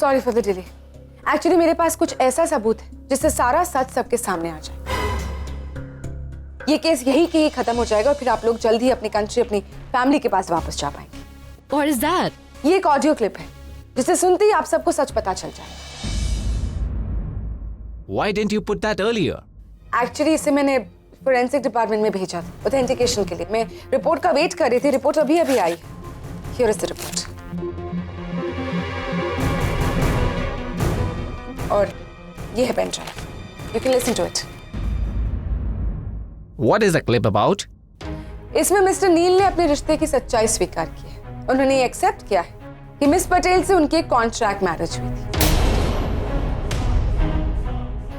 Sorry for the delay. Actually मेरे पास कुछ ऐसा सबूत है जिससे सारा सच सबके सामने आ जाए। ये केस यही के ही खत्म हो जाएगा और फिर आप लोग जल्द ही अपनी कंट्री, अपनी फैमिली के पास वापस जा पाएंगे। What is that? ये एक ऑडियो क्लिप है जिसे सुनते ही आप सबको सच पता चल जाए। Why didn't you put that earlier? Actually इसे मैंने फोरेंसिक डिपार्टमेंट में भेजा था ऑथेंटिकेशन के लिए। मैं रिपोर्ट का वेट कर रही थी, रिपोर्ट अभी अभी आई। Here is the report. और ये है pen drive, you can listen to it. What is the clip about? इसमें मिस्टर नील ने अपने रिश्ते की सच्चाई स्वीकार की है। उन्होंने ये एक्सेप्ट किया है कि मिस पटेल से उनकी कॉन्ट्रैक्ट मैरिज हुई थी।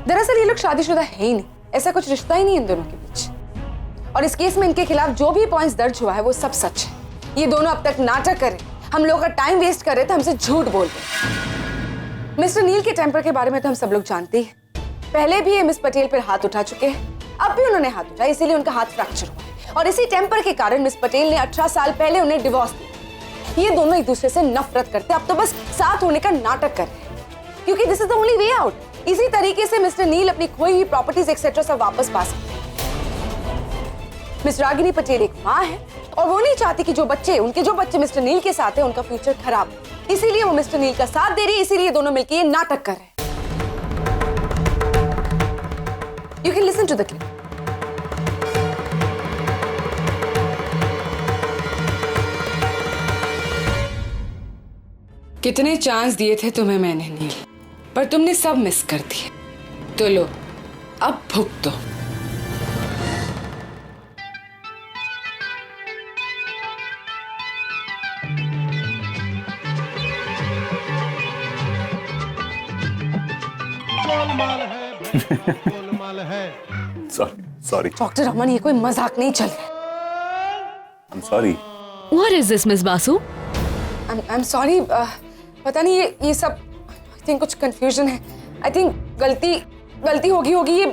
दरअसल ये लोग शादीशुदा है ही नहीं, ऐसा कुछ रिश्ता ही नहीं इन दोनों के बीच। और इस केस में इनके खिलाफ जो भी पॉइंट्स दर्ज हुआ है वो सब सच है। ये दोनों अब तक नाटक कर रहे, हम लोगों का टाइम वेस्ट कर रहे थे, हमसे झूठ बोल रहे। मिस्टर नील के टेम्पर के बारे में तो हम सब लोग जानते हैं। पहले भी ये मिस पटेल पर हाथ उठा चुके हैं, अब भी उन्होंने हाथ उठाया, इसीलिए उनका हाथ फ्रैक्चर हुआ है। और इसी टेम्पर के कारण मिस पटेल ने 18 साल पहले उन्हें डिवोर्स दिया। ये दोनों एक दूसरे से नफरत करते, अब तो बस साथ होने का नाटक कर रहे हैं, क्योंकि this is the only way out. इसी तरीके से मिस्टर नील अपनी खोई हुई प्रॉपर्टीज एक्सेट्रा सब वापस पा सकते हैं। मिस रागिनी पटेल एक माँ है और वो नहीं चाहती कि उनके जो बच्चे मिस्टर नील के साथ हैं उनका फ्यूचर खराब हो। इसीलिए वो मिस्टर नील का साथ दे रही है, इसीलिए दोनों मिलकर ये नाटक कर रहे हैं। You can listen to the clip. कितने चांस दिए थे तुम्हें मैंने नील, पर तुमने सब मिस कर दिए। तो लो, अब भुगतो। सॉरी डॉक्टर रमन, ये कोई मजाक नहीं चल रहा। I am sorry. What is this, Miss Basu? I am sorry. पता नहीं ये सब आई थिंक कुछ कंफ्यूजन है। आई थिंक गलती होगी ये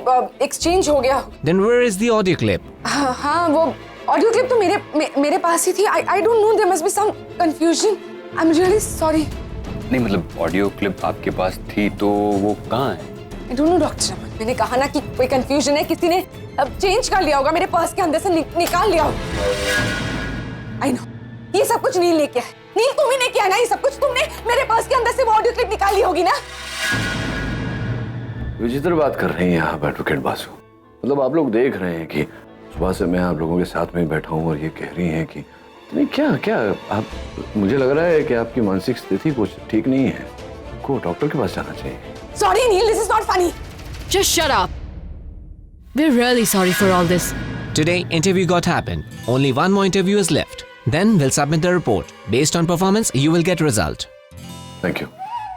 एक्सचेंज हो गया। Then where is the audio clip? हाँ, वो ऑडियो क्लिप तो मेरे पास ही थी। I don't know, there must be some confusion. I am really sorry. नहीं मतलब ऑडियो क्लिप आपके पास थी तो वो कहाँ है? आई डोंट नो डॉक्टर रमन, मैंने कहा ना कि कोई कंफ्यूजन है, किसी ने अब चेंज कर लिया होगा, मेरे पर्स के अंदर से निकाल लिया होगा। आई नो, ये सब कुछ नील ने किया है। नील तुम ही ने किया ना ये सब कुछ, तुमने मेरे पर्स के अंदर से वो ऑडियो क्लिप निकाली होगी ना। विचित्र बात कर रही हैं आप एडवोकेट बासु। मतलब आप लोग देख रहे हैं कि सुबह से मैं आप लोगों के साथ में बैठा हूँ और ये कह रही हैं कि नहीं क्या आप, मुझे लग रहा है कि आपकी मानसिक स्थिति कुछ ठीक नहीं है, को डॉक्टर के पास जाना चाहिए। Sorry Neel, this is not funny. Just shut up. We're really sorry for all this. Today, interview got happened. Only one more interview is left. Then we'll submit the report. Based on performance, you will get result. Thank you.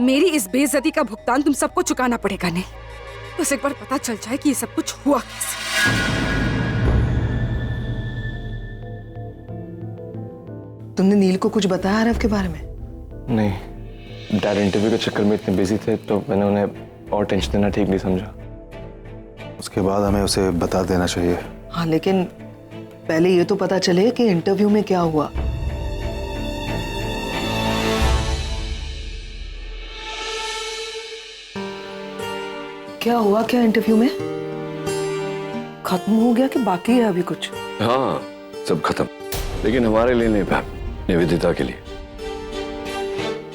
मेरी इस बेइज्जती का भुगतान तुम सबको चुकाना पड़ेगा। नहीं बस एक बार पता चल जाए कि ये सब कुछ हुआ कैसे। तुमने नील को कुछ बताया आरव के बारे में? नहीं, डैड इंटरव्यू के चक्कर में इतने बिजी थे तो मैंने उन्हें और टेंशन देना ठीक नहीं समझा। उसके बाद हमें उसे बता देना चाहिए। हाँ, लेकिन पहले ये तो पता चले कि इंटरव्यू में क्या हुआ। क्या हुआ क्या इंटरव्यू में? खत्म हो गया कि बाकी है अभी कुछ? हाँ, सब खत्म, लेकिन हमारे लिए नहीं मैम, निवेदिता के लिए।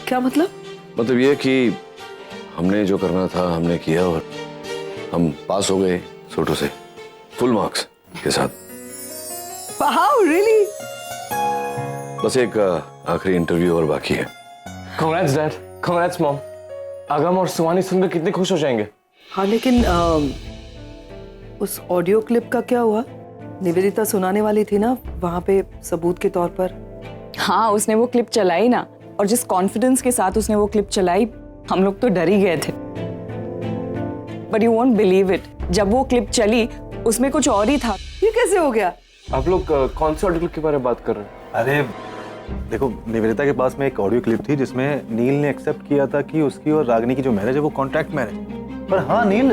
क्या मतलब? मतलब ये कि हमने जो करना था हमने किया और हम पास हो गए सोटो से फुल मार्क्स के साथ। Wow, really? बस एक आखिरी इंटरव्यू और बाकी है। Congrats dad, congrats mom. अगम और सुहानी सुनकर कितने खुश हो जाएंगे। हाँ, लेकिन उस ऑडियो क्लिप का क्या हुआ? निवेदिता सुनाने वाली थी ना वहाँ पे सबूत के तौर पर। हाँ, उसने वो क्लिप चलाई ना, और जिस कॉन्फिडेंस के साथ उसने वो क्लिप चलाई, हम लोग तो डर ही गए थे। But you won't believe it, जब वो क्लिप चली उसमें कुछ और ही था। ये कैसे हो गया? आप लोग कौन से ऑडियो क्लिप के बारे में बात कर रहे हैं? अरे देखो, निवेदिता के पास में एक ऑडियो क्लिप थी जिसमें नील ने एक्सेप्ट किया था कि उसकी और रागिनी की जो मैरिज है वो कॉन्ट्रैक्ट मैरिज। पर हाँ नील,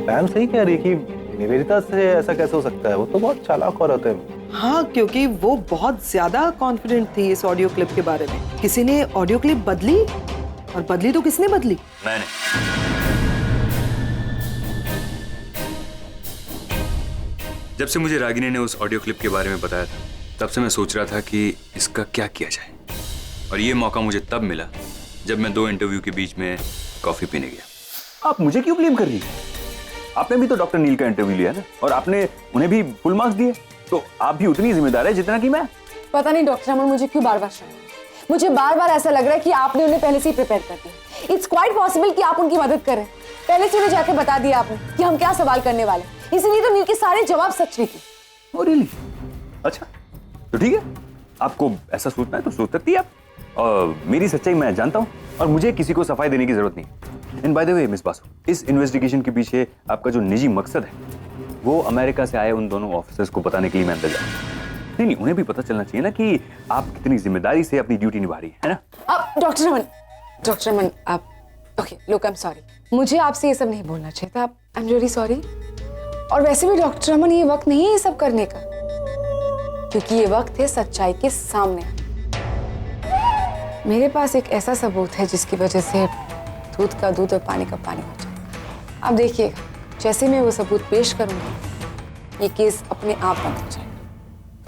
मैम सही कह रही कि निवेदिता से ऐसा कैसे हो सकता है, वो तो बहुत चालाक औरत है। हाँ, क्योंकि वो बहुत ज्यादा कॉन्फिडेंट थी इस ऑडियो क्लिप के बारे में। किसी ने ऑडियो क्लिप बदली और बदली तो किसने बदली? मैंने। जब से मुझे रागिनी ने उस ऑडियो क्लिप के बारे में बताया था, तब से मैं सोच रहा था कि इसका क्या किया जाए। और ये मौका मुझे तब मिला जब मैं 2 इंटरव्यू के बीच में कॉफी पीने गया। आप मुझे क्यों ब्लेम कर रही हैं? आपने भी तो डॉक्टर नील का इंटरव्यू लिया ना, और आपने उन्हें भी फुल मार्क्स दिए, तो आप भी उतनी जिम्मेदार है जितना कि मैं। पता नहीं डॉक्टर अमन, मुझे क्यों बार बार शक है। मुझे बार बार ऐसा लग रहा है कि आपने उन्हें पहले से ही प्रिपेयर कर दिया। इट्स क्वाइट पॉसिबल कि आप उनकी मदद करें। पहले से उन्हें जाके बता दिया आपने कि हम क्या सवाल करने वाले, इसीलिए तो नील के सारे जवाब सच निकले। Oh, really? अच्छा, तो ठीक है, आपको ऐसा सोचना है तो सोच सकती है आप। मेरी सच्चाई मैं जानता हूँ और मुझे किसी को सफाई देने की जरूरत नहीं। And by the way miss Basu, इस इन्वेस्टिगेशन के पीछे आपका जो निजी मकसद है वो अमेरिका से आए उन दोनों ऑफिसर्स को बताने के लिए मैं अंदर जा रहा हूं। नहीं, उन्हें भी पता चलना चाहिए ना कि आप कितनी जिम्मेदारी से अपनी ड्यूटी निभा रही है ना। अब डॉक्टर अमन आप okay look, I am sorry, मुझे आपसे ये सब नहीं बोलना चाहिए था। आई एम रियली सॉरी। और वैसे भी डॉक्टर अमन, ये वक्त नहीं है ये सब करने का, क्योंकि ये वक्त है सच्चाई के सामने। मेरे पास एक ऐसा सबूत है जिसकी वजह से दूध का दूध और पानी का पानी हो जाए। अब देखिएगा, जैसे मैं वो सबूत पेश करूंगा, ये केस अपने आप बंद हो जाएगा।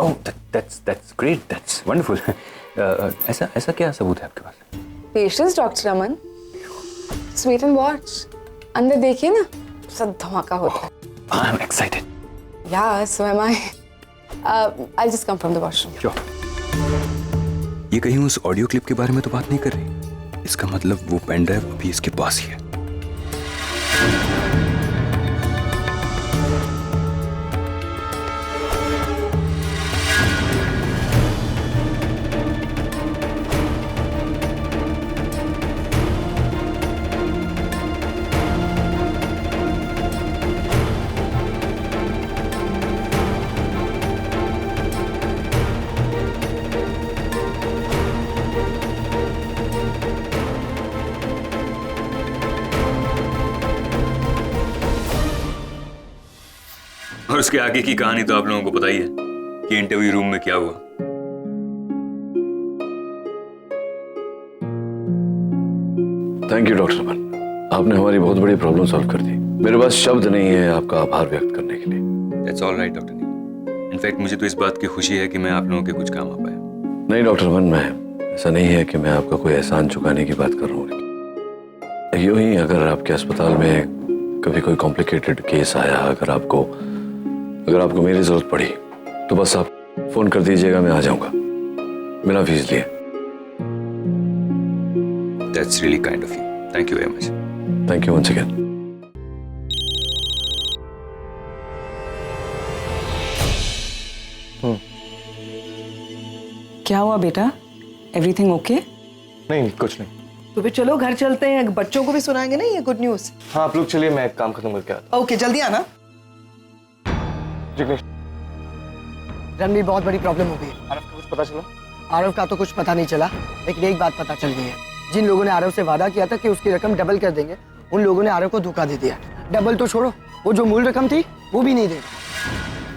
ओह, that's great, that's wonderful। ऐसा क्या सबूत है आपके पास? Patience doctor Aman, sweet and watch. अंदर देखिए ना, सब धमाका होता है। I'm excited। Yeah, so am I। I'll just come from the washroom। Sure। ये कहीं उस ऑडियो क्लिप के बारे में तो बात नहीं कर रही? इसका मतलब वो पेन ड्राइव अभी इसके पास ही है। और उसके आगे की कहानी तो आप लोगों को पता ही है कि इंटरव्यू रूम में क्या हुआ। थैंक यू डॉक्टर अमन, आपने हमारी बहुत बड़ी प्रॉब्लम सॉल्व कर दी। मेरे पास शब्द नहीं है आपका आभार व्यक्त करने के लिए। That's all right doctor Neel. In fact मुझे तो इस बात की खुशी है कि मैं आप लोगों के कुछ काम आ पाया। नहीं डॉक्टर अमन, मैं ऐसा नहीं है कि मैं आपका कोई एहसान चुकाने की बात कर रहा हूँ। यूं ही अगर आपके अस्पताल में कभी कोई कॉम्प्लिकेटेड केस आया, अगर आपको मेरी जरूरत पड़ी तो बस आप फोन कर दीजिएगा, मैं आ जाऊंगा बिना फीस लिए। That's really kind of you. Thank you very much. Thank you once again। क्या हुआ बेटा? Everything okay? नहीं, कुछ नहीं। तो फिर चलो घर चलते हैं, बच्चों को भी सुनाएंगे ना ये गुड न्यूज। हाँ, आप लोग चलिए, मैं काम खत्म करके आता ओके, जल्दी आना। जिग्नेश, रणवीर, बहुत बड़ी प्रॉब्लम हो गई है। आरव का कुछ पता चला? आरव का तो कुछ पता नहीं चला, लेकिन एक बात पता चल गई है। जिन लोगों ने आरव से वादा किया था कि उसकी रकम डबल कर देंगे, उन लोगों ने आरव को धोखा दे दिया। डबल तो छोड़ो, वो जो मूल रकम थी वो भी नहीं दे।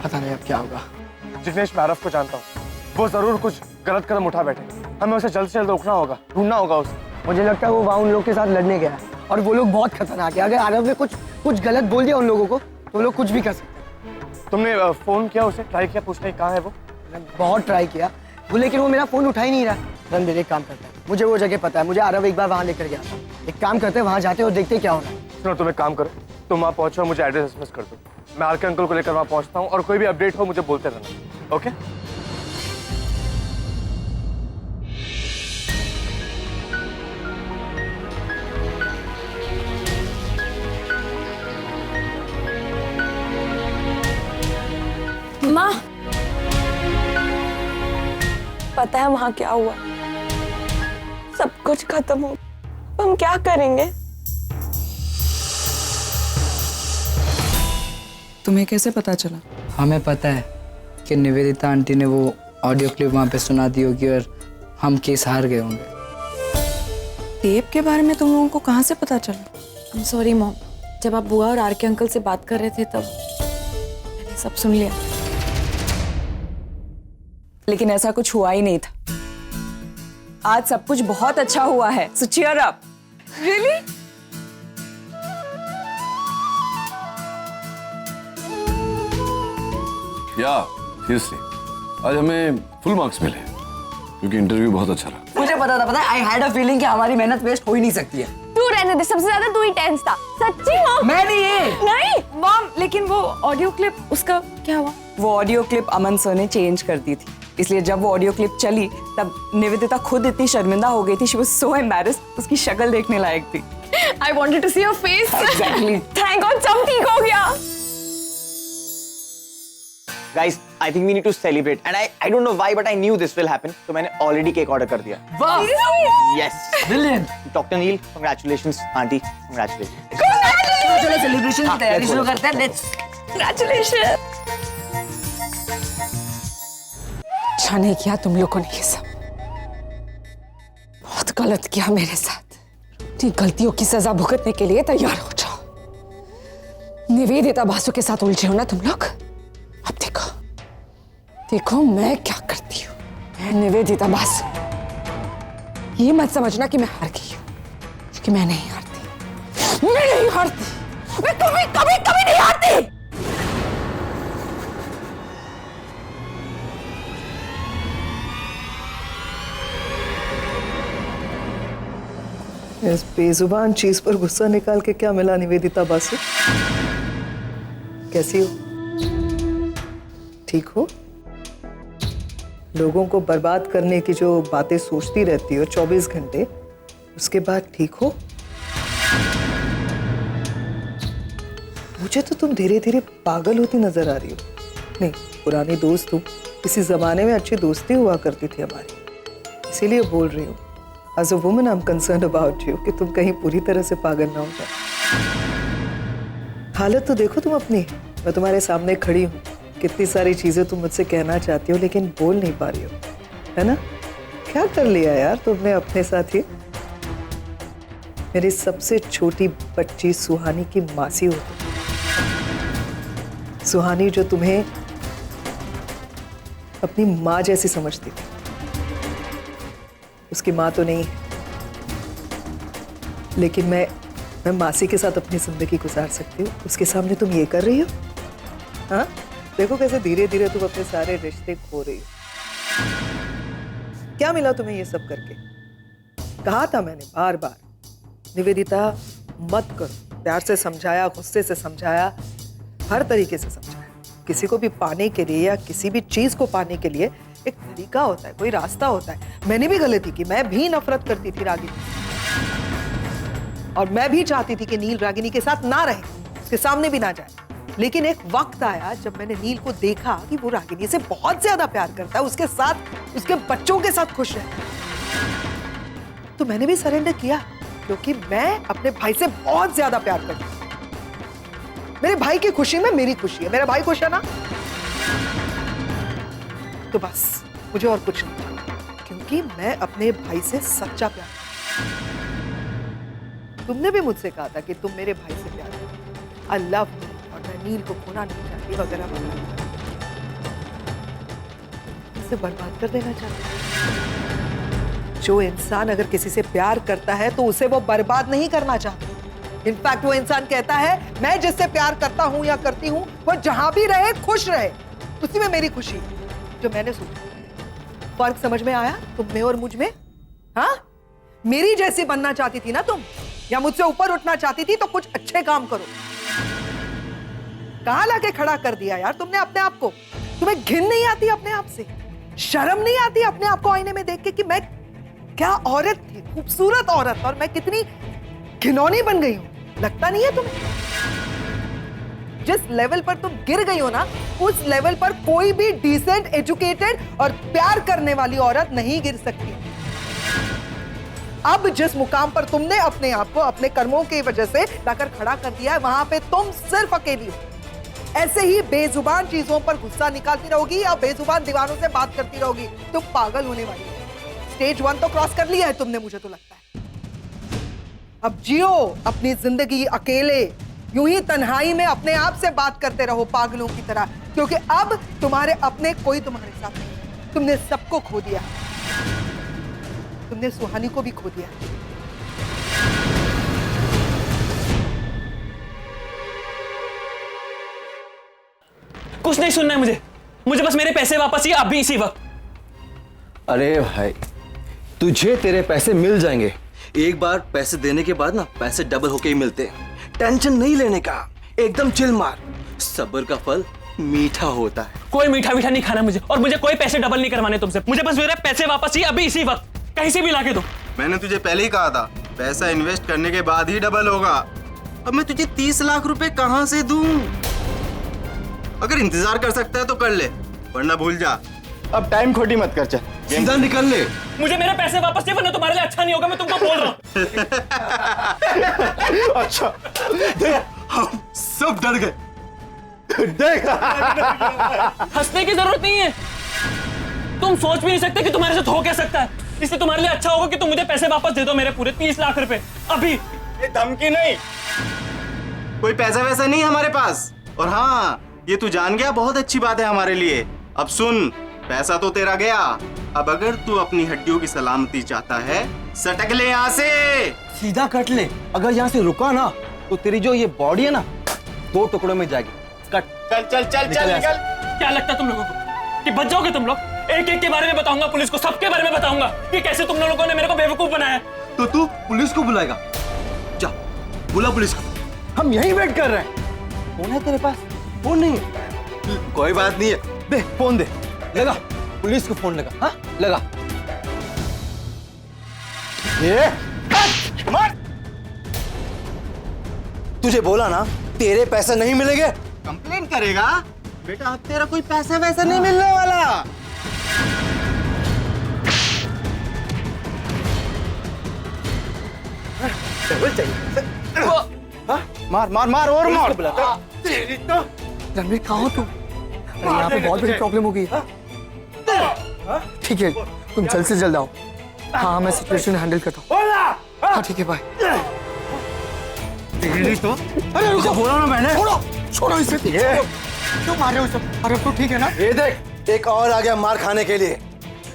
पता नहीं अब क्या होगा। जिग्नेश, मैं आरव को जानता हूँ, वो जरूर कुछ गलत कदम उठा बैठे। हमें उसे जल्द से जल्द रोकना होगा, ढूंढना होगा उसे। मुझे लगता है वो वहाँ उन लोग के साथ लड़ने गया है, और वो लोग बहुत खतरनाक है। अगर आरव ने कुछ गलत बोल दिया उन लोगों को, तो वो लोग कुछ भी कर सकते हैं। तुमने फोन किया उसे, ट्राई किया पूछने कहाँ है वो? बहुत ट्राई किया वो, लेकिन वो मेरा फोन उठा ही नहीं रहा। रणवीर, एक काम करता है, मुझे वो जगह पता है, मुझे आरव एक बार वहाँ लेकर गया था। एक काम करते हैं, वहाँ जाते हैं और देखते क्या हो रहा है। सुनो, तुम एक काम करो, तुम वहाँ पहुँचो और मुझे एड्रेस एसएमएस कर दो। मैं आर के अंकल को लेकर वहाँ पहुँचता हूँ, और कोई भी अपडेट हो मुझे बोलते रहना। ओके? माँ, पता है वहां क्या हुआ? सब कुछ खत्म हो, हम क्या करेंगे? तुम्हें कैसे पता चला? हमें पता है कि निवेदिता आंटी ने वो ऑडियो क्लिप वहाँ पे सुना दी होगी और हम केस हार गए होंगे। टेप के बारे में तुम लोगों को कहाँ से पता चला? आई एम सॉरी मॉम, जब आप बुआ और आर के अंकल से बात कर रहे थे तब मैंने सब सुन लिया। लेकिन ऐसा कुछ हुआ ही नहीं था। आज सब कुछ बहुत अच्छा हुआ है, सो चीयर अप। Really? या सीरियसली आज हमें फुल मार्क्स मिले क्योंकि इंटरव्यू बहुत अच्छा रहा। मुझे पता था, आई हैड अ फीलिंग कि हमारी मेहनत वेस्ट हो ही नहीं सकती है। तू रहने दे, सबसे ज्यादा तू ही टेंस था। सच्ची मॉम? मैं नहीं है। नहीं मॉम, लेकिन वो ऑडियो क्लिप उसका क्या हुआ? वो ऑडियो क्लिप अमन सर ने चेंज कर दी थी, इसलिए जब वो ऑडियो क्लिप चली तब निवेदिता खुद इतनी शर्मिंदा हो गई थी। शी वाज सो एम्बैरेस्ड, उसकी शक्ल देखने लायक थी। I wanted to see your face. Exactly. Thank God सब ठीक हो गया। Guys, I think we need to celebrate, and I don't know why, but I knew this will happen. So मैंने already cake order कर दिया. वाह, Yes. brilliant. Dr. Neil, congratulations. Auntie, congratulations. चलो celebration की तैयारी शुरू करते हैं। Let's Congratulations. अच्छा नहीं किया तुम लोगों ने ये सब, बहुत गलत किया मेरे साथ। अपनी गलतियों की सजा भुगतने के लिए तैयार हो जाओ। निवेदिता बासु के साथ उलझे हो ना तुम लोग। अब देखो देखो मैं क्या करती हूँ। मैं निवेदिता बासु, ये मत समझना कि मैं हार गई हूँ, क्योंकि मैं नहीं हारती। मैं नहीं हारती, मैं कभी कभी कभी नहीं हारती। इस बेजुबान चीज पर गुस्सा निकाल के क्या मिला निवेदिता बासु? कैसी हो? ठीक हो? लोगों को बर्बाद करने की जो बातें सोचती रहती हो 24 घंटे, उसके बाद ठीक हो? मुझे तो तुम धीरे धीरे पागल होती नजर आ रही हो। नहीं, पुरानी दोस्त हो, किसी जमाने में अच्छी दोस्ती हुआ करती थी हमारी, इसीलिए बोल रही हूँ। As a woman, I'm concerned about you कि तुम कहीं पूरी तरह से पागल ना हो जाओ। हालत तो देखो तुम अपनी, मैं तुम्हारे सामने खड़ी हूँ, कितनी सारी चीजें तुम मुझसे कहना चाहती हो लेकिन बोल नहीं पा रही हो, है ना? क्या कर लिया यार तुमने अपने साथ ही? मेरी सबसे छोटी बच्ची सुहानी की मासी हो तुम। सुहानी जो तुम्हें अपनी माँ जैसी समझती थी, उसकी माँ तो नहीं है, लेकिन मैं मासी के साथ अपनी जिंदगी गुजार सकती हूँ। उसके सामने तुम ये कर रही हो? हाँ, देखो कैसे धीरे धीरे तुम अपने सारे रिश्ते खो रही हो। क्या मिला तुम्हें ये सब करके? कहा था मैंने बार बार, निवेदिता मत करो। प्यार से समझाया, गुस्से से समझाया, हर तरीके से समझाया। किसी को भी पाने के लिए या किसी भी चीज को पाने के लिए एक तरीका होता है, कोई रास्ता होता है। मैंने भी गलती की, मैं भी नफरत करती थी रागिनी, और मैं भी चाहती थी कि नील रागिनी के साथ ना रहे, उसके सामने भी ना जाए। लेकिन एक वक्त आया जब मैंने नील को देखा कि वो रागिनी से बहुत ज्यादा प्यार करता है, उसके साथ, उसके बच्चों के साथ खुश है, तो मैंने भी सरेंडर किया, क्योंकि मैं अपने भाई से बहुत ज्यादा प्यार करती हूँ। मेरे भाई की खुशी में मेरी खुशी है, मेरा भाई खुश है ना, तो बस मुझे और कुछ नहीं चाहिए, क्योंकि मैं अपने भाई से सच्चा प्यार करती हूं। तुमने भी मुझसे कहा था कि तुम मेरे भाई से प्यार करो, आई लव यू, और मैं नील को खोना नहीं चाहती वगैरह वगैरह। इसे बर्बाद कर देना चाहती हूं। जो इंसान अगर किसी से प्यार करता है तो उसे वो बर्बाद नहीं करना चाहता। इनफैक्ट वो इंसान कहता है मैं जिससे प्यार करता हूं या करती हूं वो जहां भी रहे खुश रहे, उसी में मेरी खुशी है। जो मैंने सोचा, फर्क समझ में आया तुम में और मुझ में? हाँ, मेरी जैसी बनना चाहती थी ना तुम, या मुझसे ऊपर उठना चाहती थी, तो कुछ अच्छे काम करो। कहां लाके खड़ा कर दिया यार तुमने अपने आप को? तुम्हें घिन नहीं आती अपने आप से? शर्म नहीं आती अपने आप को आईने में देख के कि मैं क्या औरत थी, खूबसूरत औरत, और मैं कितनी घिनौनी बन गई हूं? लगता नहीं है तुम्हें? जिस लेवल पर तुम गिर गई हो ना, उस लेवल पर कोई भी डिसेंट, एजुकेटेड और प्यार करने वाली औरत नहीं गिर सकती। अब जिस मुकाम पर तुमने अपने आप को अपने कर्मों की वजह से लाकर खड़ा कर दिया है, वहां पे तुम सिर्फ अकेली हो। ऐसे ही बेजुबान चीजों पर गुस्सा निकालती रहोगी या बेजुबान दीवारों से बात करती रहोगी, तुम पागल होने वाली हो। स्टेज 1 तो क्रॉस कर लिया है तुमने, मुझे तो लगता है। अब जियो अपनी जिंदगी अकेले, यूं ही तन्हाई में अपने आप से बात करते रहो पागलों की तरह, क्योंकि अब तुम्हारे अपने कोई तुम्हारे साथ नहीं। तुमने सबको खो दिया, तुमने सुहानी को भी खो दिया। कुछ नहीं सुनना है मुझे, मुझे बस मेरे पैसे वापस चाहिए अभी इसी वक्त। अरे भाई तुझे तेरे पैसे मिल जाएंगे। एक बार पैसे देने के बाद ना पैसे डबल होके ही मिलते हैं। टेंशन नहीं लेने का, एकदम चिल मार। सब्र का फल मीठा होता है। कोई मीठा मीठा नहीं खाना मुझे, और मुझे कोई पैसे डबल नहीं करवाने तुमसे। मुझे बस मेरे पैसे वापस चाहिए अभी इसी वक्त, कहीं से भी लाके दो। मैंने तुझे पहले ही कहा था पैसा इन्वेस्ट करने के बाद ही डबल होगा। अब मैं तुझे 30 लाख रुपए कहां से दूं? अगर इंतजार कर सकता है तो कर ले, वरना भूल जा। अब टाइम खोटी मत कर, चल सीधा निकल ले। मुझे मेरे पैसे वापस चाहिए, वरना तुम्हारे लिए अच्छा नहीं होगा, मैं तुमको बोल रहा हूँ। अच्छा देख, हम सब डर गए। देख हंसने की जरूरत नहीं है, तुम सोच भी नहीं सकते कि तुम्हारे साथ हो क्या सकता है। इसलिए तुम्हारे लिए अच्छा होगा कि तुम मुझे पैसे वापस दे दो, मेरे पूरे 30 लाख रुपए अभी। ये धमकी नहीं, कोई पैसा वैसा नहीं हमारे पास। और हाँ, ये तू जान गया, बहुत अच्छी बात है हमारे लिए। अब सुन, पैसा तो तेरा गया, अब अगर तू अपनी हड्डियों की सलामती चाहता है, सटक ले यहाँ से, सीधा कट ले। अगर यहाँ से रुका ना तो तेरी जो ये बॉडी है ना 2 टुकड़ों में जाएगी। कट। चल चल चल चल निकल। क्या लगता है तुम लोगों को कि बच जाओगे तुम लोग? एक एक के बारे में बताऊंगा पुलिस को, सबके बारे में बताऊंगा कि कैसे तुम लोगों ने मेरे को बेवकूफ बनाया। तो तू पुलिस को बुलाएगा? जा बुला पुलिस को, हम यहीं वेट कर रहे हैं। फोन है तेरे पास? फोन नहीं है? कोई बात नहीं है, दे फोन दे, लगा पुलिस को फोन लगा। हाँ लगा। ये मार। तुझे बोला ना तेरे पैसे नहीं मिलेंगे। कंप्लेन करेगा बेटा, अब तेरा कोई पैसा वैसा नहीं मिलने वाला। मार मार मार और मार। तेरी तो रणवीर कहाँ हो तुम? यहाँ पे बहुत बड़ी प्रॉब्लम हो गई। ठीक है तुम जल्द से जल्द आओ। हाँ मैं सिचुएशन हैंडल करता हूँ। हाँ ठीक है बाय। तेरी तो अरे रुको, बोला ना मैंने। छोड़ो इसे। क्यों मार रहे हो सब? अरे तो ठीक है ना? ये देख, एक और आ गया मार खाने के लिए।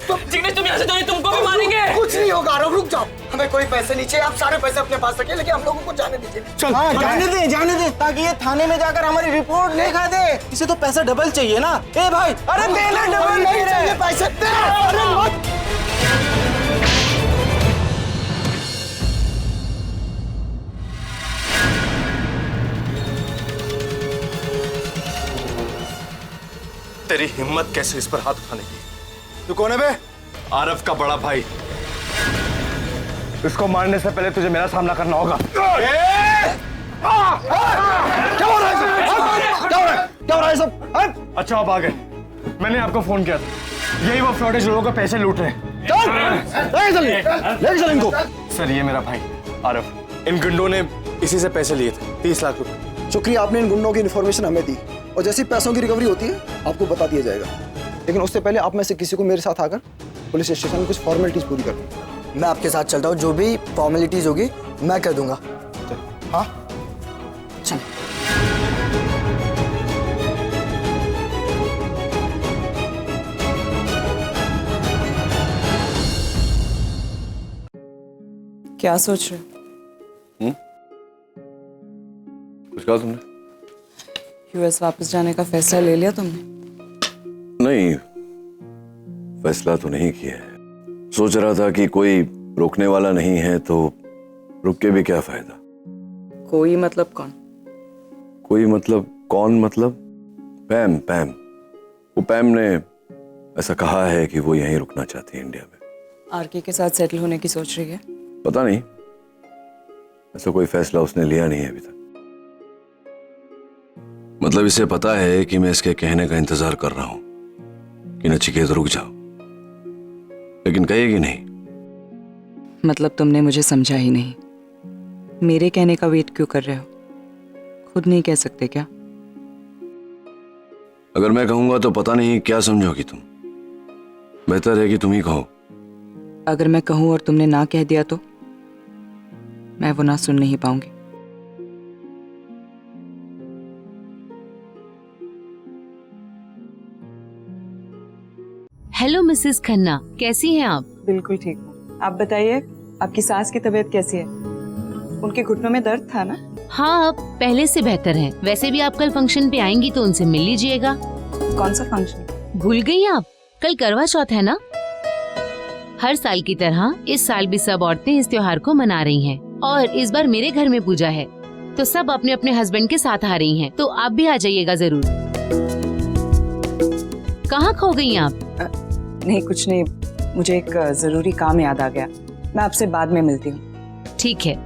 जिग्नेश तुम यहाँ से जाओ, तुमको भी मारेंगे। कुछ नहीं होगा, रुक जाओ। हमें कोई पैसे नहीं चाहिए, आप सारे पैसे अपने पास रखिए, लेकिन हम लोगों को जाने दीजिए। चल हाँ, जाने दे ताकि ये थाने में जाकर हमारी रिपोर्ट लिखा दे। इसे तो पैसा डबल चाहिए ना। ए भाई, अरे देना डबल नहीं चाहिए पैसे। अरे मत। तेरी हिम्मत कैसे इस पर हाथ उठाने की? तू कौन है बे? आरव का बड़ा भाई। इसको मारने से पहले तुझे मेरा सामना करना होगा। क्या हो रहा है सब? अच्छा आप आ गए, मैंने आपको फोन किया था। यही वो फ्रॉड है जो लोगों का पैसे लूट रहे हैं। ले चल इनको। सर ये मेरा भाई आरव, इन गुंडों ने इसी से पैसे लिए थे, 30 लाख रुपए। शुक्रिया, आपने इन गुंडों की इन्फॉर्मेशन हमें दी और जैसी पैसों की रिकवरी होती है आपको बता दिया जाएगा। लेकिन उससे पहले आप में से किसी को मेरे साथ आकर पुलिस स्टेशन में कुछ फॉर्मेलिटीज पूरी कर। मैं आपके साथ चलता हूँ, जो भी फॉर्मेलिटीज होगी मैं कर दूंगा। हाँ चल। क्या सोच रहे हो? कुछ कहा तुमने? यूएस वापस जाने का फैसला ले लिया तुमने? नहीं, फैसला तो नहीं किया है। सोच रहा था कि कोई रोकने वाला नहीं है तो रुक के भी क्या फायदा। कोई मतलब कौन? कोई मतलब कौन? मतलब पैम। वो पैम ने ऐसा कहा है कि वो यहीं रुकना चाहती है इंडिया में। आरके के साथ सेटल होने की सोच रही है? पता नहीं, ऐसा कोई फैसला उसने लिया नहीं है अभी तक। मतलब इसे पता है कि मैं इसके कहने का इंतजार कर रहा हूं कि नचिकेत रुक जाओ, लेकिन कहेगी नहीं। मतलब तुमने मुझे समझा ही नहीं। मेरे कहने का वेट क्यों कर रहे हो? खुद नहीं कह सकते क्या? अगर मैं कहूंगा तो पता नहीं क्या समझोगी तुम। बेहतर है कि तुम ही कहो। अगर मैं कहूं और तुमने ना कह दिया तो मैं वो ना सुन नहीं पाऊंगी। हेलो मिसेस खन्ना, कैसी हैं आप? बिल्कुल ठीक हूँ। आप बताइए, आपकी सास की तबीयत कैसी है? उनके घुटनों में दर्द था ना? हाँ, अब पहले से बेहतर है। वैसे भी आप कल फंक्शन पे आएंगी तो उनसे मिल लीजिएगा। कौन सा फंक्शन? भूल गई आप? कल करवा चौथ है ना। हर साल की तरह इस साल भी सब औरतें इस त्योहार को मना रही हैं और इस बार मेरे घर में पूजा है तो सब अपने अपने हस्बैंड के साथ आ रही हैं, तो आप भी आ जाइएगा जरूर। कहाँ खो गई आप? नहीं कुछ नहीं, मुझे एक जरूरी काम याद आ गया, मैं आपसे बाद में मिलती हूँ। ठीक है।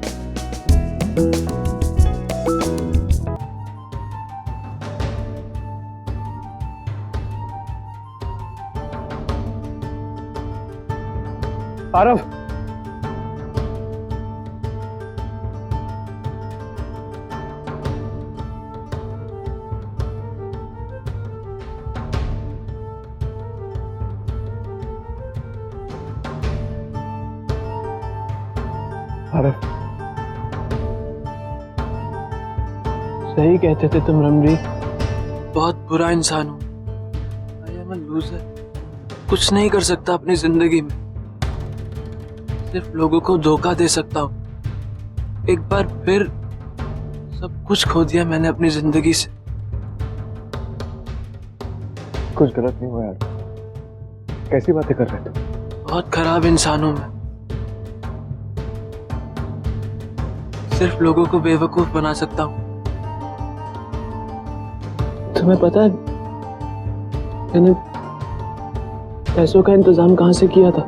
आरव, सही कहते थे तुम रणवीर, बहुत बुरा इंसान हूँ। आई एम अ लूजर, कुछ नहीं कर सकता अपनी जिंदगी में, सिर्फ लोगों को धोखा दे सकता हूँ। एक बार फिर सब कुछ खो दिया मैंने अपनी जिंदगी से। कुछ गलत नहीं हुआ यार, कैसी बातें कर रहे थे? बहुत खराब इंसान हूँ मैं, सिर्फ लोगों को बेवकूफ बना सकता हूँ। तुम्हें पता है मैंने पैसों का इंतजाम कहां से किया था?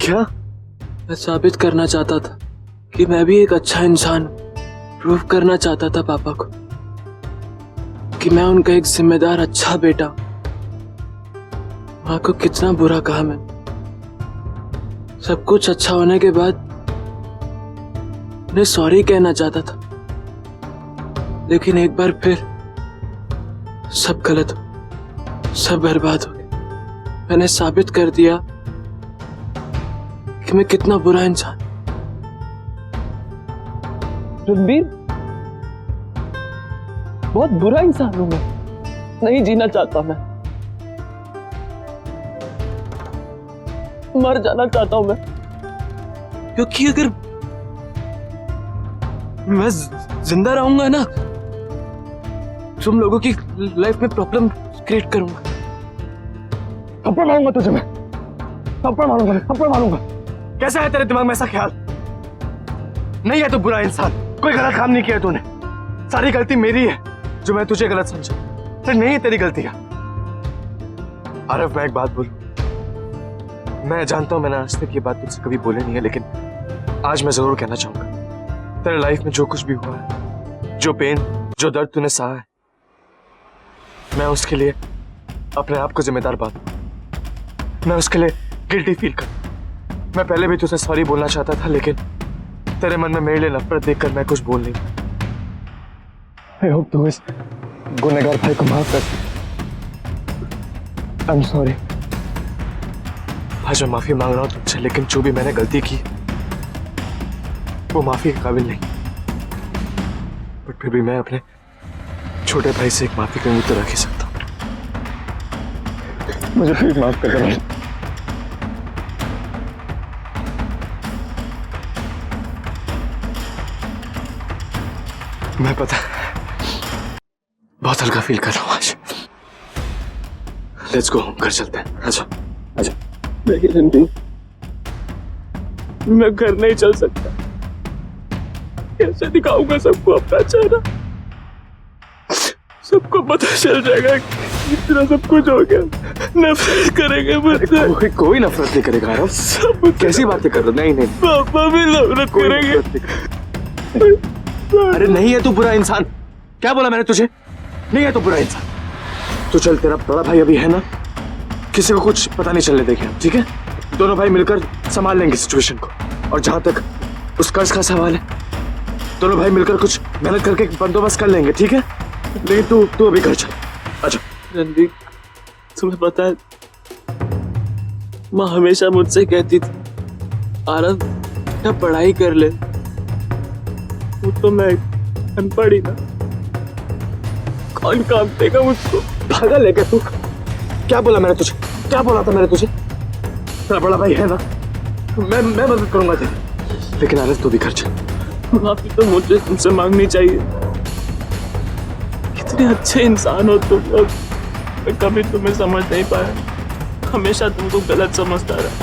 क्या? मैं साबित करना चाहता था कि मैं भी एक अच्छा इंसान हूं। प्रूव करना चाहता था पापा को कि मैं उनका एक जिम्मेदार अच्छा बेटा। माँ को कितना बुरा कहा मैंने। सब कुछ अच्छा होने के बाद उन्हें सॉरी कहना चाहता था, लेकिन एक बार फिर सब गलत हो, सब बर्बाद हो गए। मैंने साबित कर दिया कि मैं कितना बुरा इंसान। रणबीर, बहुत बुरा इंसान हूं मैं, नहीं जीना चाहता मैं, मर जाना चाहता हूं मैं, क्योंकि अगर मैं जिंदा रहूंगा ना तुम लोगों की लाइफ में प्रॉब्लम क्रिएट करूंगा। थप्पड़ मारूंगा तुझे मैं, थप्पड़ मारूंगा, थप्पड़ मारूंगा। कैसा है तेरे दिमाग में ऐसा ख्याल? नहीं है तो बुरा इंसान, कोई गलत काम नहीं किया तूने, सारी गलती मेरी है जो मैं तुझे गलत समझा। फिर नहीं है तेरी गलतियां। आरव, मैं एक बात बोलूं, मैं जानता हूं मैंने आज तक ये बात तुझसे कभी बोली नहीं है, लेकिन आज मैं जरूर कहना चाहूंगा। तेरे लाइफ में जो कुछ भी हुआ है, जो पेन, जो दर्द तूने सहा है, मैं उसके लिए अपने आप को जिम्मेदार पाता। मैं उसके लिए गिल्टी फील करता। मैं पहले भी तुझसे सॉरी बोलना चाहता था, लेकिन तेरे मन में मेरे लिए नफरत देखकर मैं कुछ बोल नहीं पाया। I hope तू इस गुनहगार भाई को माफ कर। I'm sorry। आज मैं माफी मांग रहा हूं तुझसे, लेकिन जो भी मैंने गलती की वो माफी के काबिल नहीं। बट फिर भी मैं अपने छोटे भाई से एक माफी की उम्मीद तो रख ही सकता हूं। मुझे फिर माफ कर दे। मैं पता बहुत हल्का फील कर रहा हूँ आज। लेट्स गो होम, घर चलते हैं। आजा आजा। नहीं रणबीर, मैं घर नहीं चल सकता। कैसे दिखाऊंगा सबको अपना चेहरा? सबको पता चल जाएगा कि इतना सब कुछ हो गया, नफरत करेंगे मुझसे। कोई नफरत नहीं करेगा आरव। सब कैसी बातें कर रहे हो? नहीं पापा भी नफरत करेंगे। अरे नहीं है तू बुरा इंसान। क्या बोला मैंने तुझे? नहीं है तू बुरा इंसान। तो चल, तेरा बड़ा भाई अभी है ना, किसी को कुछ पता नहीं चलने देंगे, ठीक है? दोनों भाई मिलकर संभाल लेंगे सिचुएशन को। और जहां तक उस कर्ज का सवाल है, दोनों भाई मिलकर कुछ मेहनत करके बंदोबस्त कर लेंगे, ठीक है? लेकिन तू अभी घर चल। अच्छा रणदीप, तुम्हें पता है माँ हमेशा मुझसे कहती थी, आरव क्या पढ़ाई कर ले। वो तो मैं अनपढ़ ही ना, कौन काम देगा मुझको? पागल है क्या तू? क्या बोला मैंने तुझे? क्या बोला था मैंने तुझे? तेरा बड़ा भाई है ना, मैं मदद करूंगा तेरी, लेकिन आनंद तू भी खर्च। माफी तो मुझे तुमसे मांगनी चाहिए। कितने अच्छे इंसान हो तुम लोग, मैं कभी तुम्हें समझ नहीं पाया, हमेशा तुमको गलत समझता रहा।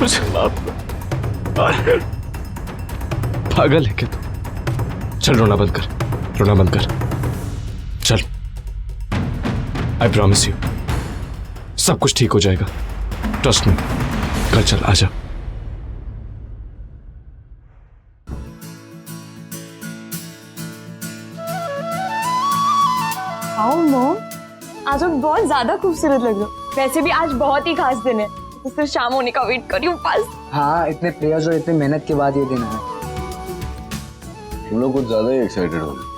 मुझे माफ कर। पागल है क्या तू? चल रोना बंद कर, रोना बंद कर, चल। आई प्रॉमिस यू सब कुछ ठीक हो जाएगा, ट्रस्ट मी। कल चल, आजा। आओ मॉम, आज आप बहुत ज्यादा खूबसूरत लग रहे हो। वैसे भी आज बहुत ही खास दिन है, तो सिर्फ शाम होने का वेट कर रही हूँ बस। हाँ, इतने प्रेयर्स और इतनी मेहनत के बाद ये दिन है। तुम लोग कुछ ज्यादा ही एक्साइटेड हो गए।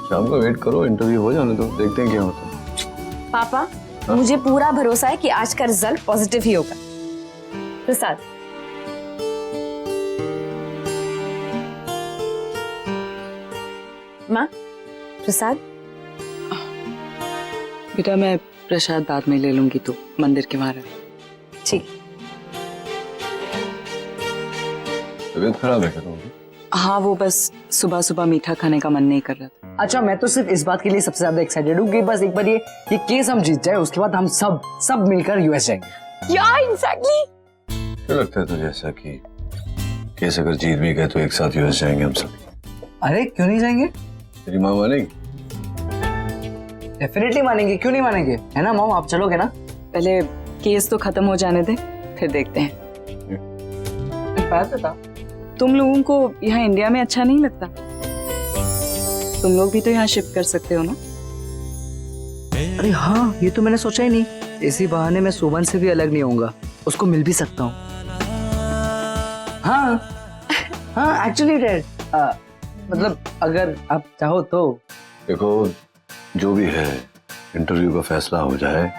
शाम को वेट करो, इंटरव्यू हो जाने दो, देखते हैं क्या होता है। पापा, मुझे पूरा भरोसा है कि आज का रिजल्ट पॉजिटिव ही होगा। प्रसाद, माँ, प्रसाद। बेटा मैं प्रसाद बाद में ले लूंगी, तो मंदिर के बाहर। ठीक। तबीयत खराब है क्या तुम्हारी? हाँ, वो बस सुबह सुबह मीठा खाने का मन नहीं कर रहा था। अच्छा, मैं तो सिर्फ इस बात के लिए सबसे ज्यादा एक्साइटेड हूँ कि बस एक बार ये केस हम जीत जाए, उसके बाद हम सब मिलकर यूएस जाएंगे। यार एग्जैक्टली। क्या लगता है तुझे ऐसा कि केस अगर जीत भी गए तो एक साथ यूएस जाएंगे हम सब? अरे क्यों नहीं जाएंगे? तेरी माँ मानेगी? डेफिनेटली मानेंगे, क्यों नहीं मानेंगे, है ना मॉम? आप चलोगे ना? पहले केस तो खत्म हो जाने दे, फिर देखते हैं। एक बात बता, तुम लोगों को यहाँ इंडिया में अच्छा नहीं लगता? तुम लोग भी तो यहाँ शिफ्ट कर सकते हो ना? अरे हाँ, ये तो मैंने सोचा ही नहीं। इसी बहाने मैं सोबन से भी अलग नहीं होऊंगा, उसको मिल भी सकता हूँ। हाँ एक्चुअली डैड, मतलब अगर आप चाहो तो। देखो, जो भी है इंटरव्यू का फैसला हो जाए,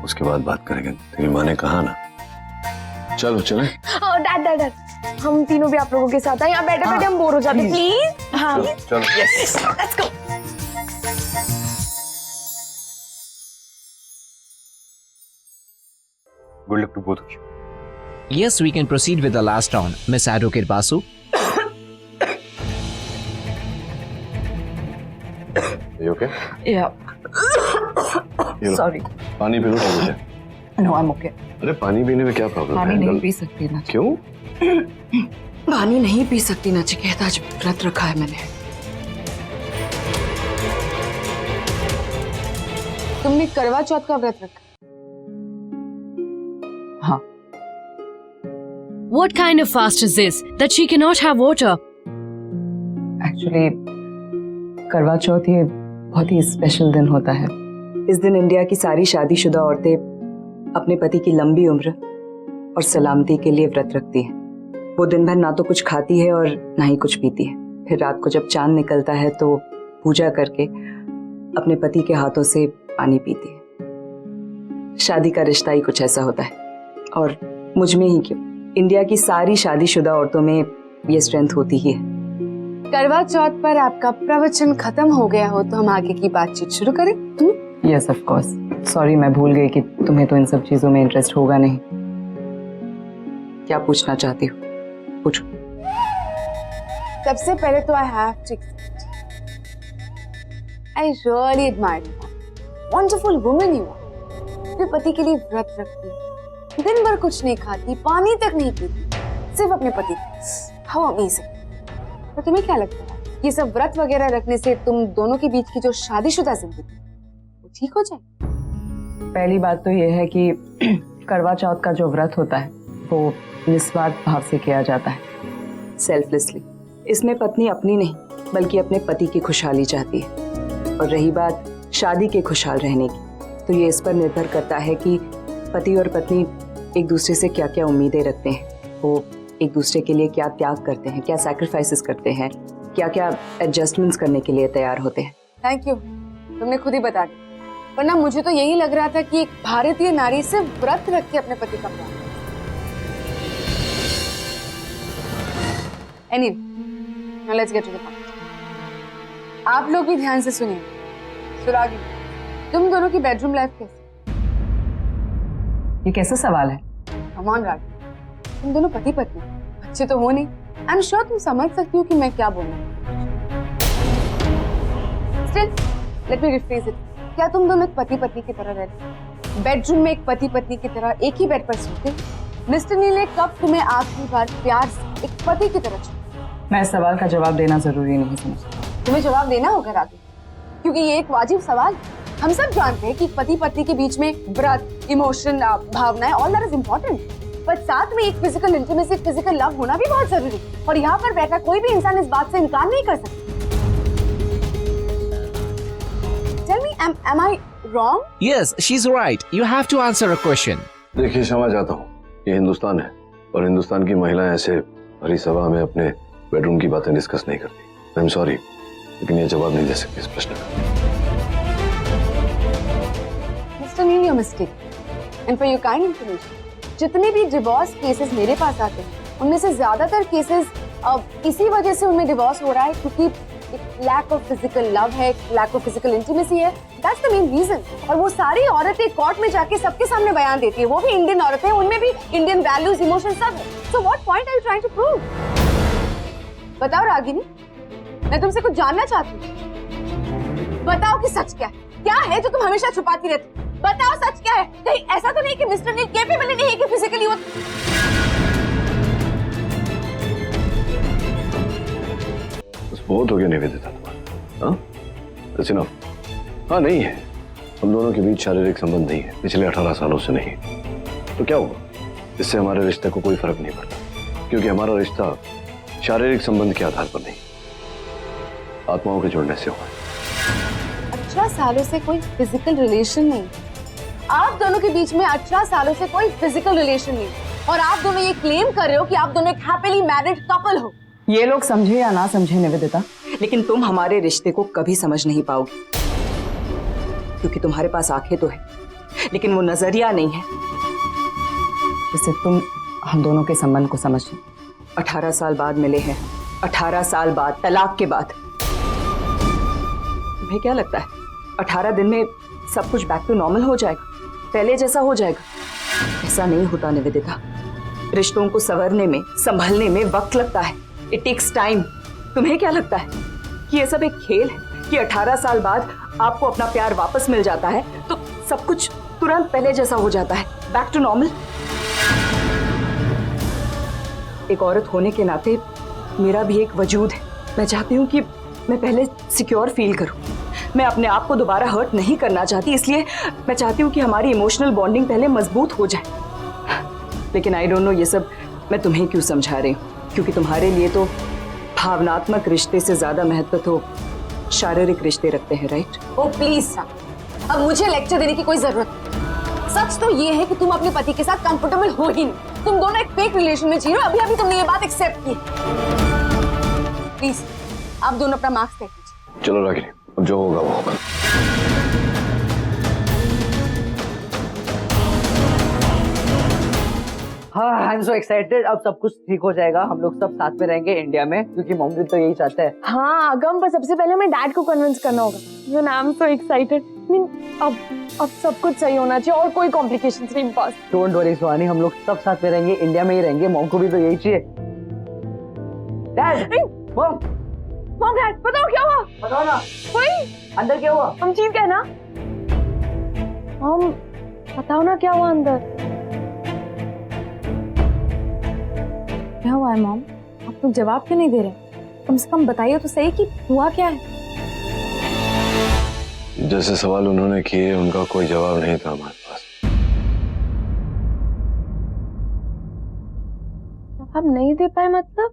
उसके बाद बात करेंगे। तेरी माँ ने कहा ना। चलो चले। डैड डैड डैड, हम तीनों भी आप लोगों के साथ हैं। यहाँ बैठे बैठे हम बोर हो जाते हैं, प्लीज। हाँ चलो। Yes, let's go. Good luck to both of you. Yes, we can proceed with the last round. Miss Advocate Basu. You okay? Yeah. Sorry. पानी पी लो तो हो जाए। No, I'm okay. अरे पानी पीने में क्या प्रॉब्लम है? पानी नहीं पी सकती ना। क्यों? पानी नहीं पी सकती नचिकेता, आज व्रत रखा है मैंने। तुमने करवा चौथ का व्रत रखा? हाँ। What kind of fast is this that she cannot have water? Actually करवा चौथ ये बहुत ही स्पेशल दिन होता है। इस दिन इंडिया की सारी शादीशुदा औरतें अपने पति की लंबी उम्र और सलामती के लिए व्रत रखती हैं। वो दिन भर ना तो कुछ खाती है और ना ही कुछ पीती है। फिर रात को जब चांद निकलता है तो पूजा करके अपने पति के हाथों से पानी पीती है। शादी का रिश्ता ही कुछ ऐसा होता है, और मुझ में ही क्यों, इंडिया की सारी शादीशुदा औरतों में ये स्ट्रेंथ होती ही है। करवा चौथ पर आपका प्रवचन खत्म हो गया हो तो हम आगे की बातचीत शुरू करें? Yes of course. सॉरी, मैं भूल गई कि तुम्हें तो इन सब चीजों में इंटरेस्ट होगा नहीं। क्या पूछना चाहती हो, पूछो। सबसे पहले तो I have to I really admire you, wonderful woman you are. अपने पति के लिए व्रत रखती, दिन भर कुछ नहीं खाती, पानी तक नहीं पीती, सिर्फ अपने पति। How amazing. तो तुम्हें क्या लगता है ये सब व्रत वगैरह रखने से तुम दोनों के बीच की जो शादीशुदा जिंदगी वो ठीक हो जाए? पहली बात तो यह है कि करवा चौथ का जो व्रत होता है वो निस्वार्थ भाव से किया जाता है, सेल्फलेसली। इसमें पत्नी अपनी नहीं बल्कि अपने पति की खुशहाली चाहती है। और रही बात शादी के खुशहाल रहने की, तो ये इस पर निर्भर करता है कि पति और पत्नी एक दूसरे से क्या क्या उम्मीदें रखते हैं, वो एक दूसरे के लिए क्या त्याग करते हैं, क्या सैक्रिफाइसेस करते हैं, क्या क्या एडजस्टमेंट्स करने के लिए तैयार होते हैं। थैंक यू, तुमने खुद ही बता दिया, वरना मुझे तो यही लग रहा था कि एक भारतीय नारी से व्रत रख के अपने पति का प्यार। Anyway, now let's get to the point. आप लोग भी ध्यान से सुनिए। सुरागी, तुम दोनों की बेडरूम लाइफ कैसी? ये कैसा सवाल है? कमान रागी, तुम दोनों पति पत्नी, बच्चे तो हो नहीं। आई एम श्योर तुम समझ सकती हो कि मैं क्या बोलूं। Still let me rephrase it. क्या तुम दोनों एक पति पत्नी की तरह रहते, बेडरूम में एक पति पत्नी की तरह एक ही बेड पर सोते? मिस्टर नील ने कब तुम्हें आखिरी बार प्यार से एक पति की तरह छुआ? मैं इस सवाल का जवाब देना जरूरी नहीं समझती। तुम्हें जवाब देना होगा रागी, क्योंकि ये एक वाजिब सवाल। हम सब जानते हैं कि पति पत्नी के बीच में व्रत, इमोशन, भावनाएं, ऑल दैट इज इम्पोर्टेंट, पर साथ में एक फिजिकल इंटीमेसी, फिजिकल लव होना भी बहुत जरूरी है। और यहाँ पर बैठा कोई भी इंसान इस बात से इनकार नहीं कर सकता। Tell me, am I wrong? Yes, she's right. You have to answer a question. देखिए क्षमा चाहता हूँ, ये हिंदुस्तान है और हिंदुस्तान की महिलाएं ऐसे भरी सभा में अपने बेडरूम की बातें डिस्कस नहीं करती। आई एम सॉरी, लेकिन ये जवाब नहीं दे सकती इस प्रश्न का। Mr. Neil, you're mistaken. And for your kind information, जितने भी डिवोर्स केसेस मेरे पास आते हैं, उनमें से ज्यादातर केसेस इसी वजह से उनमें डिवोर्स हो रहा है क्योंकि लैक ऑफ फिजिकल लव है, लैक ऑफ फिजिकल इंटीमेसी है। That's the main reason. और वो सारी औरतें कोर्ट में जाके सबके सामने बयान देती है, वो भी इंडियन औरतें हैं, उनमें भी इंडियन वैल्यूज, इमोशन सब है। So what point are you trying to prove? बताओ रागिनी, मैं तुमसे कुछ जानना चाहती हूँ। बताओ कि सच क्या है जो तुम हमेशा छुपाती रहती? बताओ सच क्या है? कहीं ऐसा तो नहीं कि मिस्टर नील कैपेबल नहीं है कि फिजिकली वो... बहुत हो गया निवेदिता, हाँ? That's enough. हाँ, नहीं है, हम दोनों के बीच शारीरिक संबंध नहीं है, पिछले 18 सालों से नहीं। तो क्या हुआ? इससे हमारे रिश्ते को कोई फर्क नहीं पड़ता, क्योंकि हमारा रिश्ता शारीरिक संबंध के आधार पर नहीं, आत्माओं के जुड़ने से हुआ। 18 सालों से कोई फिजिकल रिलेशन नहीं। आप दोनों के बीच में 18 सालों से कोई फिजिकल रिलेशन नहीं, और आप दोनों ये क्लेम कर रहे हो कि आप दोनों एक हैप्पीली मैरिड कपल हो। ये लोग समझे या ना समझे निवेदिता, लेकिन तुम हमारे रिश्ते को कभी समझ नहीं पाओगे, क्योंकि तुम्हारे पास आंखें तो है, लेकिन वो नजरिया नहीं है जिससे तुम हम दोनों के संबंध को समझ लो। 18 साल बाद मिले हैं, 18 साल बाद, तलाक के बाद। तुम्हें क्या लगता है 18 दिन में सब कुछ बैक टू नॉर्मल हो जाएगा, पहले जैसा हो जाएगा? ऐसा नहीं होता निवेदिता। रिश्तों को संवरने में, संभलने में वक्त लगता है। It takes time. तुम्हें क्या लगता है कि ये सब एक खेल है कि 18 साल बाद आपको अपना प्यार वापस मिल जाता है तो सब कुछ तुरंत पहले जैसा हो जाता है, बैक टू नॉर्मल? एक औरत होने के नाते मेरा भी एक वजूद है। मैं चाहती हूँ कि मैं पहले सिक्योर फील करूँ। मैं अपने आप को दोबारा हर्ट नहीं करना चाहती, इसलिए मैं चाहती हूँ कि हमारी इमोशनल बॉन्डिंग पहले मजबूत हो जाए। लेकिन आई डोंट नो ये सब मैं तुम्हें क्यों समझा रही हूँ, क्योंकि तुम्हारे लिए तो भावनात्मक रिश्ते से ज्यादा महत्व तो शारीरिक रिश्ते रखते हैं, राइट? ओ प्लीज सर, अब मुझे लेक्चर देने की कोई जरूरत नहीं। सच तो ये है कि तुम अपने पति के साथ कंफर्टेबल हो ही नहीं। तुम दोनों एक फेक रिलेशन में जी रहे हो। अभी अभी तुमने ये बात एक्सेप्ट की। प्लीज आप दोनों अपना मार्क्स तय कीजिए। चलो रागिनी, अब जो होगा वो होगा। हाँ, आई एम सो एक्साइटेड। अब सब कुछ ठीक हो जाएगा, हम लोग सब साथ में रहेंगे इंडिया में, क्योंकि मम्मी तो यही चाहता है। हाँ अगम, पर सबसे पहले हमें डैड को कन्विंस करना होगा। I am so excited. अब सब कुछ सही होना चाहिए और कोई कॉम्प्लिकेशंस नहीं बस। डोंट वरी सुहानी, हम लोग सब साथ में रहेंगे, इंडिया में ही रहेंगे। मॉम को भी तो यही चाहिए। डैड, मॉम डैड, बताओ क्या हुआ? बताओ ना। कोई अंदर क्या हुआ? हम चीज कहना। मॉम बताओ ना क्या हुआ अंदर? क्या हुआ है मॉम? आप लोग जवाब क्यों नहीं दे रहे? कम से कम बताइए तो सही कि हुआ क्या है। जैसे सवाल उन्होंने किए उनका कोई जवाब नहीं था हमारे पास। जवाब नहीं दे पाए मतलब?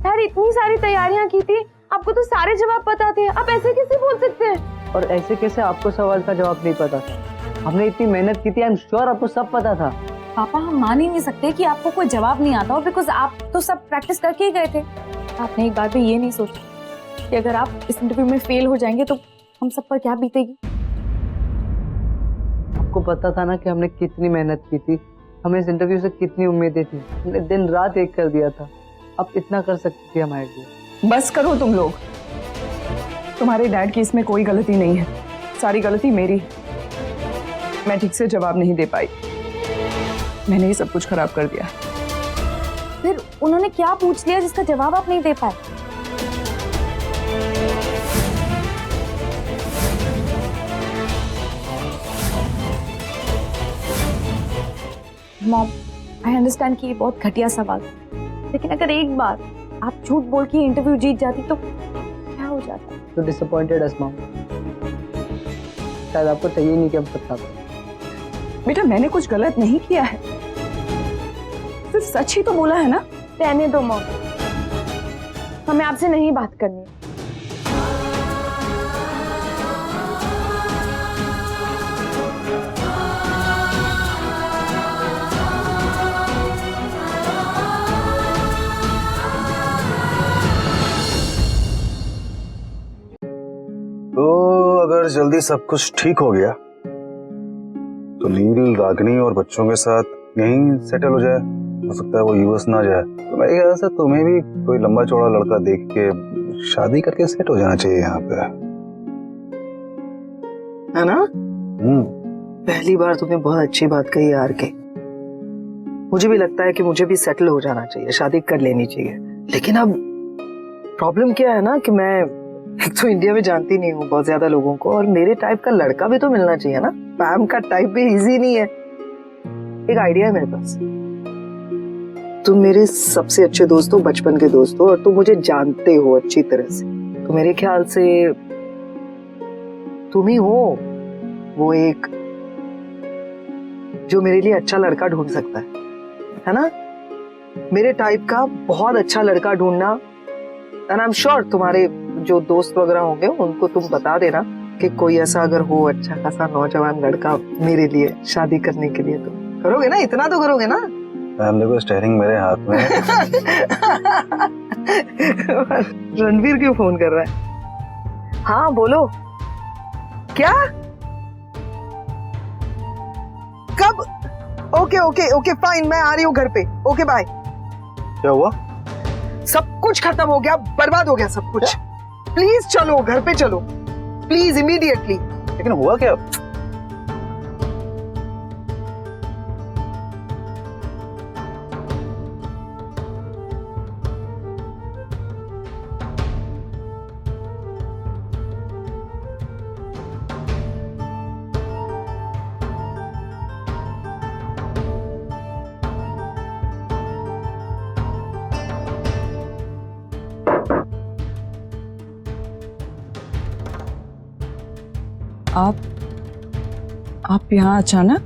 यार इतनी सारी तैयारियां की थी, आपको तो सारे जवाब पता थे, आप ऐसे कैसे बोल सकते हैं? और ऐसे कैसे आपको सवाल का जवाब नहीं पता था? हमने इतनी मेहनत की थी, आई एम श्योर आपको सब पता था। पापा हम मान ही नहीं सकते कि आपको कोई जवाब नहीं आता हो, बिकॉज आप तो सब प्रैक्टिस करके ही गए थे। आपने एक बार भी ये नहीं सोचा कि अगर आप इस इंटरव्यू में फेल हो जाएंगे तो हम सब पर क्या बीतेगी? आपको पता था ना कि हमने कितनी मेहनत की थी, हमें इस इंटरव्यू से कितनी उम्मीदें थी, हमने दिन रात एक कर दिया था। अब इतना कर सकती थी हमारे लिए। बस करो तुम लोग। तुम्हारे डैड की इसमें कोई गलती नहीं है, सारी गलती मेरी है। मैं ठीक से जवाब नहीं दे पाई, मैंने ही सब कुछ खराब कर दिया। फिर उन्होंने क्या पूछ लिया जिसका जवाब आप नहीं दे पाए? मॉम, आई अंडरस्टैंड कि ये बहुत घटिया सवाल है, लेकिन अगर एक बार आप झूठ बोल के इंटरव्यू जीत जाती तो क्या हो जाता? तो डिसअपॉइंटेड अस मॉम, शायद आपको चाहिए नहीं कि हम सब साथ। बेटा मैंने कुछ गलत नहीं किया है, सिर्फ सच ही तो बोला है ना। रहने दो मॉम, हमें आपसे नहीं बात करनी। तो अगर जल्दी सब कुछ ठीक हो गया तो नील, रागिनी और बच्चों के साथ यहीं सेटल हो जाए। हो सकता है वो यूएस ना जाए, तो मेरे ख्याल से तुम्हें भी कोई लंबा चौड़ा लड़का देख के शादी करके सेट हो जाना चाहिए यहाँ पे, है ना? पहली बार तुमने बहुत अच्छी बात कही यार के। मुझे भी लगता है कि मुझे भी सेटल हो जाना चाहिए, शादी कर लेनी चाहिए। लेकिन अब प्रॉब्लम क्या है ना कि मैं एक तो इंडिया में जानती नहीं हूँ बहुत ज्यादा लोगों को, और मेरे टाइप का लड़का भी तो मिलना चाहिए ना। पैम का टाइप भी इजी नहीं है। एक आइडिया है मेरे पास। तुम मेरे सबसे अच्छे दोस्त हो, बचपन के दोस्त हो, और तुम मुझे जानते हो अच्छी तरह से, तो मेरे ख्याल से तुम ही हो वो एक जो मेरे लिए अच्छा लड़का ढूंढ सकता है ना? मेरे टाइप का बहुत अच्छा लड़का ढूंढना। एंड आई एम श्योर तुम्हारे जो दोस्त वगैरह होंगे उनको तुम बता देना कि कोई ऐसा अगर हो अच्छा खासा नौजवान लड़का मेरे लिए शादी करने के लिए, तो करोगे ना? इतना तो करोगे ना? मैम देखो, स्टीयरिंग मेरे हाथ में है। रणवीर क्यों फोन कर रहा है? हाँ बोलो। क्या? कब? ओके ओके ओके फाइन, मैं आ रही हूँ घर पे। Okay bye. क्या हुआ? सब कुछ खत्म हो गया, बर्बाद हो गया सब कुछ। प्लीज चलो, घर पे चलो प्लीज, इमीडिएटली। लेकिन हुआ क्या? आप यहाँ अचानक?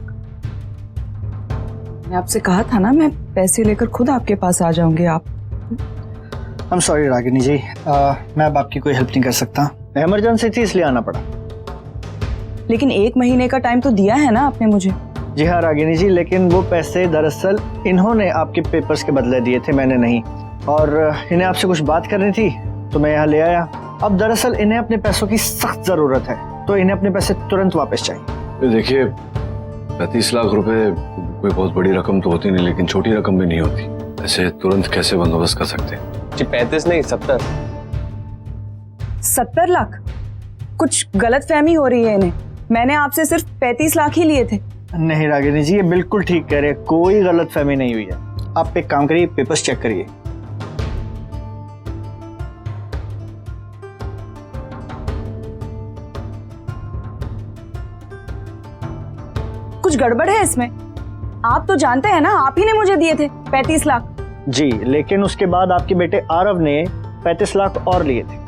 मैं आपसे कहा था ना मैं पैसे लेकर खुद आपके पास आ जाऊंगी। आप आई एम सॉरी रागिनी जी, मैं अब आपकी कोई हेल्प नहीं कर सकता। इमरजेंसी थी इसलिए आना पड़ा। लेकिन 1 महीने का टाइम तो दिया है ना आपने मुझे। जी हाँ रागिनी जी, लेकिन वो पैसे दरअसल इन्होंने आपके पेपर्स के बदले दिए थे, मैंने नहीं। और इन्हें आपसे कुछ बात करनी थी तो मैं यहाँ ले आया। अब दरअसल इन्हें अपने पैसों की सख्त जरूरत है, तो इन्हें अपने पैसे तुरंत वापस चाहिए। देखिए 35 लाख रुपए कोई बहुत बड़ी रकम तो होती नहीं, लेकिन छोटी रकम भी नहीं होती। ऐसे तुरंत कैसे बंदोबस्त कर सकते हैं? जी 35 नहीं 70। 70 लाख? कुछ गलत फहमी हो रही है इन्हें। मैंने आपसे सिर्फ 35 लाख ही लिए थे। नहीं रागिनी जी, ये बिल्कुल ठीक कह रहे हैं, कोई गलत फहमी नहीं हुई है। आप एक काम करिए, पेपर्स चेक करिए। कुछ गड़बड़ है इसमें। आप तो जानते हैं ना, आप ही ने मुझे दिए थे 35 लाख। जी, लेकिन उसके बाद आपके बेटे आरव ने 35 लाख और लिए थे।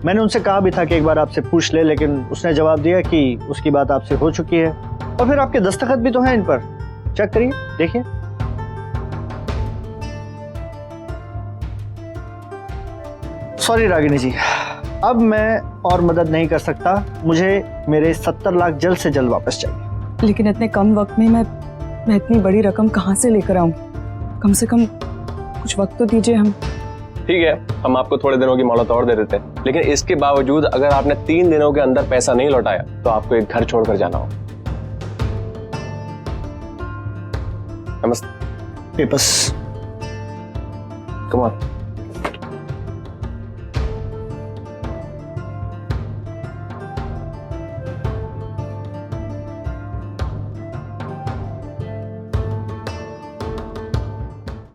मैंने उनसे कहा भी था कि एक बार आपसे पूछ ले, लेकिन उसने जवाब दिया कि उसकी बात आपसे हो चुकी है। और फिर आपके दस्तखत भी तो हैं इन पर, चेक करिए, देखिए। सॉरी रागिनी जी, अब मैं और मदद नहीं कर सकता। मुझे मेरे 70 लाख जल्द से जल्द वापस चाहिए। लेकिन इतने कम वक्त में मैं इतनी बड़ी रकम कहाँ से लेकर आऊंगी? कम से कम कुछ वक्त तो दीजिए। हम ठीक है, हम आपको थोड़े दिनों की मोहलत और दे देते हैं, लेकिन इसके बावजूद अगर आपने 3 दिनों के अंदर पैसा नहीं लौटाया तो आपको एक घर छोड़कर जाना होगा। नमस्ते। पेपर्स। Come on.